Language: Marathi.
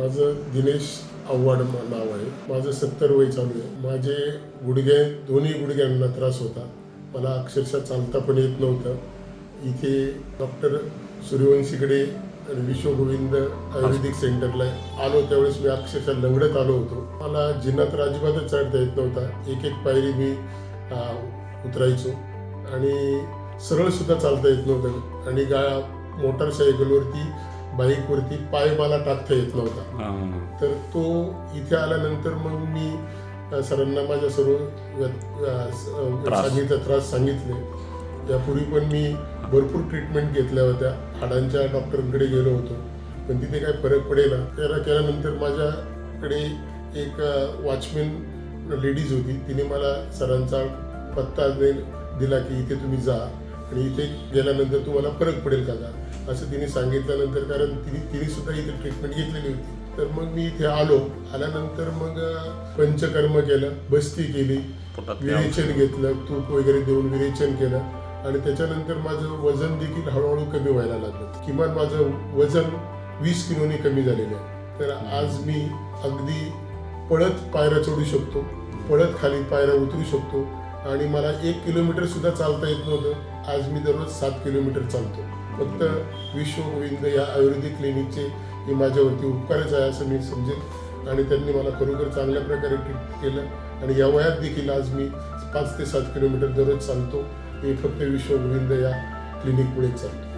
माझं दिनेश आव्हाड नाव आहे. माझं 70 वय चालू आहे. माझे गुडघे दोन्ही गुडघ्यांना त्रास होता. मला अक्षरशः चालता पण येत नव्हतं. इथे डॉक्टर सूर्यवंशीकडे आणि विश्वगोविंद आयुर्वेदिक सेंटरला आलो त्यावेळेस मी अक्षरशः लंगडत आलो होतो. मला जिना तर अजिबातच चढता येत नव्हता. एक एक पायरी मी उतरायचो आणि सरळ सुद्धा चालता येत नव्हतं आणि मोटारसायकलवरती बाईकवरती पाय मला टाकता येत नव्हता. तर तो इथे आल्यानंतर मग मी सरांना माझ्या सर्व त्रास सांगितले. यापूर्वी पण मी भरपूर ट्रीटमेंट घेतल्या होत्या. हाडांच्या डॉक्टरांकडे गेलो होतो पण तिथे काही फरक पडेना. केल्यानंतर माझ्याकडे एक वॉचमॅन लेडीज होती. तिने मला सरांचा पत्ता दिला की इथे तुम्ही जा आणि इथे गेल्यानंतर तुम्हाला फरक पडेल का असं तिने सांगितल्यानंतर, कारण तिने सुद्धा इथे ट्रीटमेंट घेतलेली होती. तर मग मी इथे आल्यानंतर मग पंचकर्म केलं, बस्ती केली, विरेचन घेतलं, तूप वगैरे देऊन विरेचन केलं आणि त्याच्यानंतर माझं वजन देखील हळूहळू कमी व्हायला लागलं. किमान माझं वजन 20 किलोनी कमी झालेलं आहे. तर आज मी अगदी पळत पायऱ्या चढू शकतो, पळत खाली पायऱ्या उतरू शकतो आणि मला 1 किलोमीटर सुद्धा चालता येत नव्हतं. आज मी दररोज 7 किलोमीटर चालतो. फक्त विश्वगोविंद या आयुर्वेदिक क्लिनिकचे हे माझ्यावरती उपकारच आहे असं मी समजेल आणि त्यांनी मला खरोखर चांगल्या प्रकारे ट्रीट केलं आणि या वयात देखील आज मी 5 ते 7 किलोमीटर दररोज चालतो. हे फक्त विश्वगोविंद या क्लिनिकमुळे चालतो.